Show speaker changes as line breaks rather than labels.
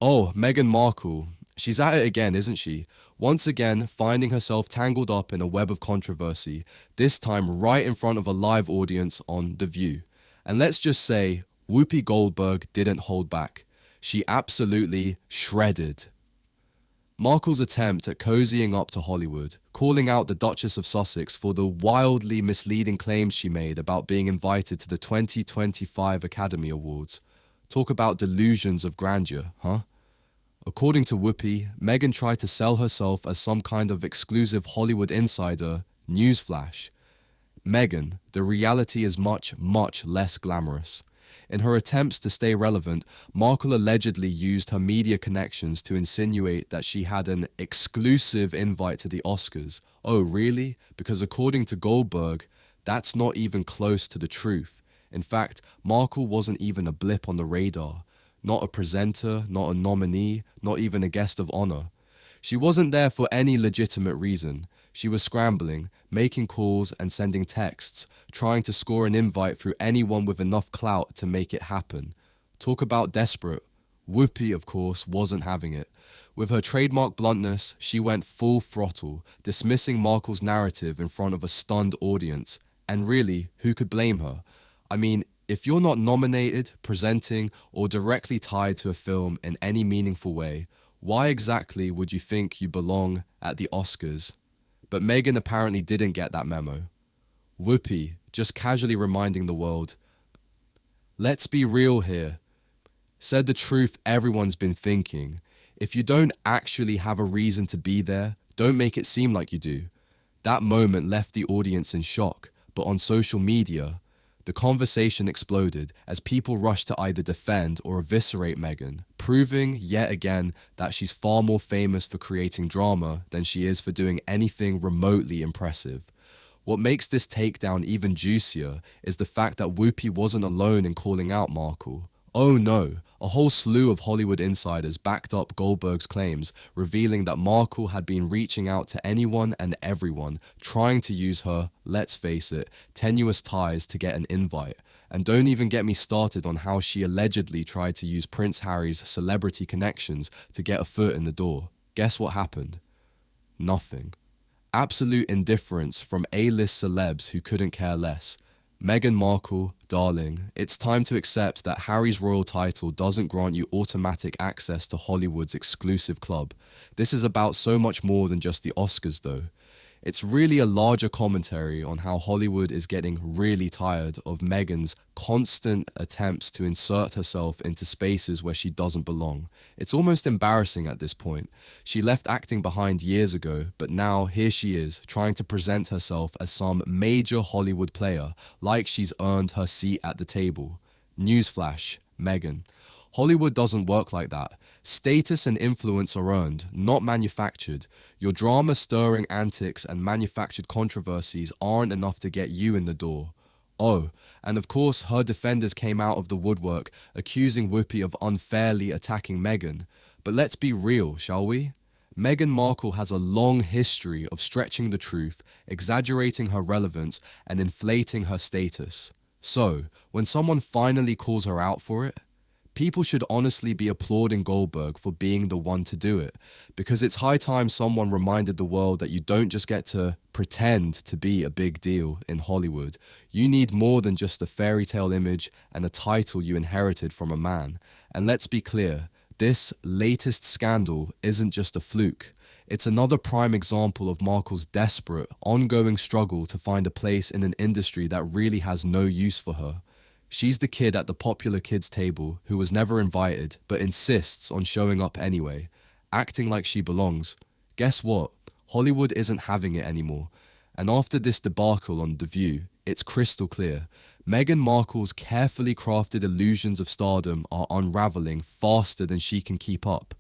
Oh, Meghan Markle. She's at it again, isn't she? Once again, finding herself tangled up in a web of controversy, this time right in front of a live audience on The View. And let's just say, Whoopi Goldberg didn't hold back. She absolutely shredded. Markle's attempt at cozying up to Hollywood, calling out the Duchess of Sussex for the wildly misleading claims she made about being invited to the 2025 Academy Awards. Talk about delusions of grandeur, huh? According to Whoopi, Meghan tried to sell herself as some kind of exclusive Hollywood insider. Newsflash. Meghan, the reality is much, much less glamorous. In her attempts to stay relevant, Markle allegedly used her media connections to insinuate that she had an exclusive invite to the Oscars. Oh, really? Because according to Goldberg, that's not even close to the truth. In fact, Markle wasn't even a blip on the radar. Not a presenter, not a nominee, not even a guest of honor. She wasn't there for any legitimate reason. She was scrambling, making calls and sending texts, trying to score an invite through anyone with enough clout to make it happen. Talk about desperate. Whoopi, of course, wasn't having it. With her trademark bluntness, she went full throttle, dismissing Markle's narrative in front of a stunned audience. And really, who could blame her? I mean, if you're not nominated, presenting, or directly tied to a film in any meaningful way, why exactly would you think you belong at the Oscars? But Meghan apparently didn't get that memo. Whoopi, just casually reminding the world, let's be real here, said the truth everyone's been thinking. If you don't actually have a reason to be there, don't make it seem like you do. That moment left the audience in shock, but on social media, the conversation exploded as people rushed to either defend or eviscerate Meghan, proving yet again that she's far more famous for creating drama than she is for doing anything remotely impressive. What makes this takedown even juicier is the fact that Whoopi wasn't alone in calling out Markle. Oh no, a whole slew of Hollywood insiders backed up Goldberg's claims, revealing that Markle had been reaching out to anyone and everyone, trying to use her, let's face it, tenuous ties to get an invite. And don't even get me started on how she allegedly tried to use Prince Harry's celebrity connections to get a foot in the door. Guess what happened? Nothing. Absolute indifference from A-list celebs who couldn't care less. Meghan Markle, darling, it's time to accept that Harry's royal title doesn't grant you automatic access to Hollywood's exclusive club. This is about so much more than just the Oscars, though. It's really a larger commentary on how Hollywood is getting really tired of Meghan's constant attempts to insert herself into spaces where she doesn't belong. It's almost embarrassing at this point. She left acting behind years ago, but now here she is, trying to present herself as some major Hollywood player, like she's earned her seat at the table. Newsflash, Meghan. Hollywood doesn't work like that. Status and influence are earned, not manufactured. Your drama-stirring antics and manufactured controversies aren't enough to get you in the door. Oh, and of course her defenders came out of the woodwork, accusing Whoopi of unfairly attacking Meghan. But let's be real, shall we? Meghan Markle has a long history of stretching the truth, exaggerating her relevance, and inflating her status. So, when someone finally calls her out for it, people should honestly be applauding Goldberg for being the one to do it, because it's high time someone reminded the world that you don't just get to pretend to be a big deal in Hollywood. You need more than just a fairy tale image and a title you inherited from a man. And let's be clear, this latest scandal isn't just a fluke. It's another prime example of Markle's desperate, ongoing struggle to find a place in an industry that really has no use for her. She's the kid at the popular kids table who was never invited but insists on showing up anyway, acting like she belongs. Guess what? Hollywood isn't having it anymore. And after this debacle on The View, it's crystal clear. Meghan Markle's carefully crafted illusions of stardom are unraveling faster than she can keep up.